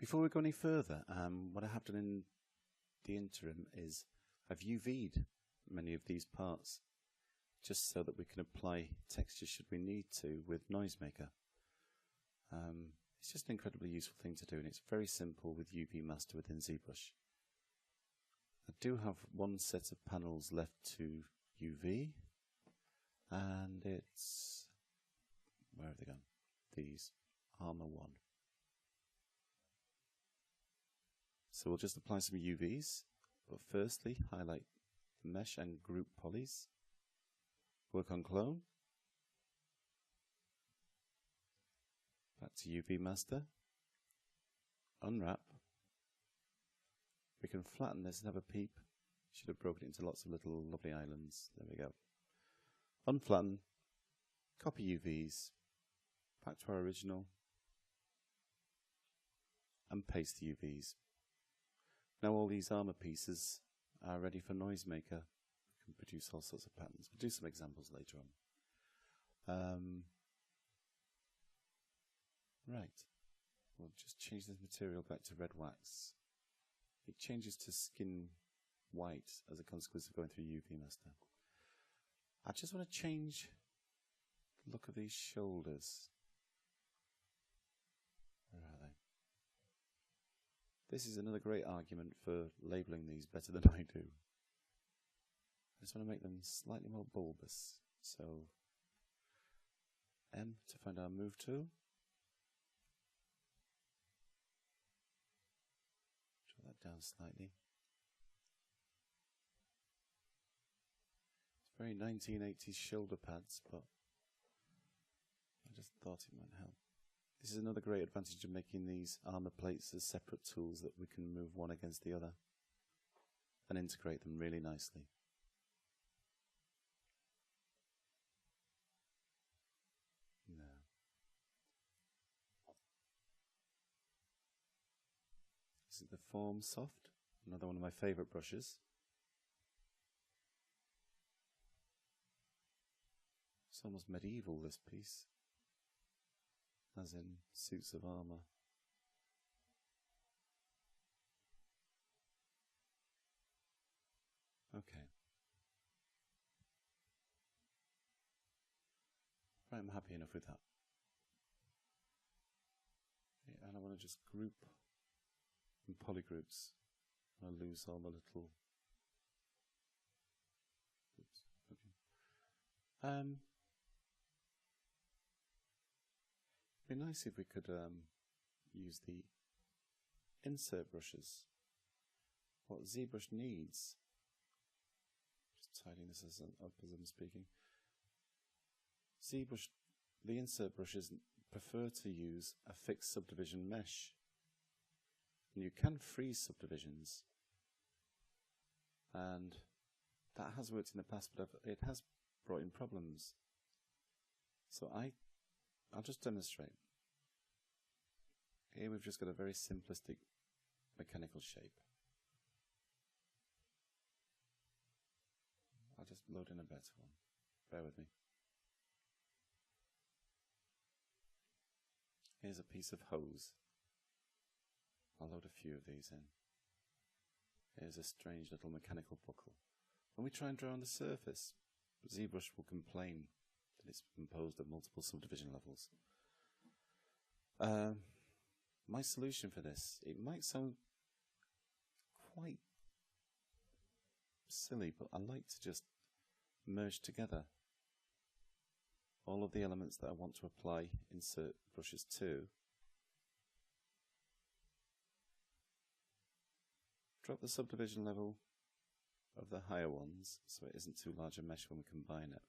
Before we go any further, what I have done in the interim is I've UV'd many of these parts just so that we can apply texture should we need to with Noisemaker. It's just an incredibly useful thing to do, and it's very simple with UV Master within ZBrush. I do have one set of panels left to UV, and it's, where have they gone? These, Armor 1. So we'll just apply some UVs, but firstly highlight the mesh and group polys. Work on clone. Back to UV Master. Unwrap. We can flatten this and have a peep. Should have broken it into lots of little lovely islands. There we go. Unflatten. Copy UVs. Back to our original. And paste the UVs. Now all these armor pieces are ready for Noisemaker. We can produce all sorts of patterns. We'll do some examples later on. Right. We'll just change this material back to red wax. It changes to skin white as a consequence of going through UV Master. I just want to change the look of these shoulders. Where are they? This is another great argument for labeling these better than I do. I just want to make them slightly more bulbous. So M to find our move tool. Draw that down slightly. It's very 1980s shoulder pads, but I just thought it might help. This is another great advantage of making these armor plates as separate tools, that we can move one against the other and integrate them really nicely. Now, this is the Form Soft, another one of my favourite brushes. It's almost medieval, this piece, as in suits of armour. Okay. Right, I'm happy enough with that. Okay, and I want to just group in polygroups. I'll lose all my little... Oops. Okay. It'd be nice if we could use the insert brushes. What ZBrush needs, just tidying this up as I'm speaking. ZBrush, the insert brushes prefer to use a fixed subdivision mesh. And you can freeze subdivisions, and that has worked in the past, but it has brought in problems. So I'll just demonstrate. Here we've just got a very simplistic mechanical shape. I'll just load in a better one. Bear with me. Here's a piece of hose. I'll load a few of these in. Here's a strange little mechanical buckle. When we try and draw on the surface, ZBrush will complain that it's composed of multiple subdivision levels. My solution for this, it might sound quite silly, but I like to just merge together all of the elements that I want to apply insert brushes to. Drop the subdivision level of the higher ones so it isn't too large a mesh when we combine it.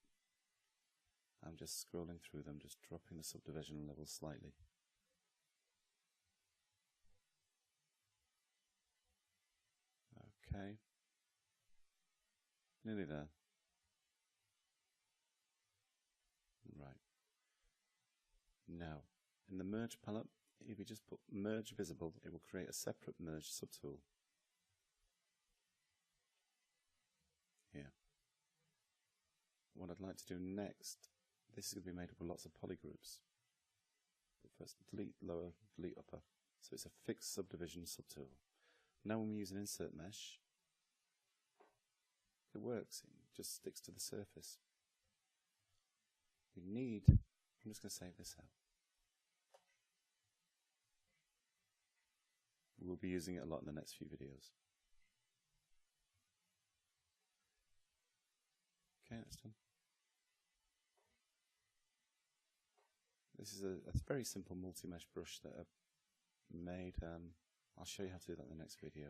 I'm just scrolling through them, just dropping the subdivision level slightly. Okay, nearly there. Right. Now, in the merge palette, if you just put merge visible, it will create a separate merge subtool. Here. What I'd like to do next, this is going to be made up of lots of polygroups. But first, delete lower, delete upper. So it's a fixed subdivision subtool. Now when we use an insert mesh, it works, it just sticks to the surface. I'm just going to save this out. We'll be using it a lot in the next few videos. Okay, that's done. This is a very simple multi-mesh brush that I've made. I'll show you how to do that in the next video.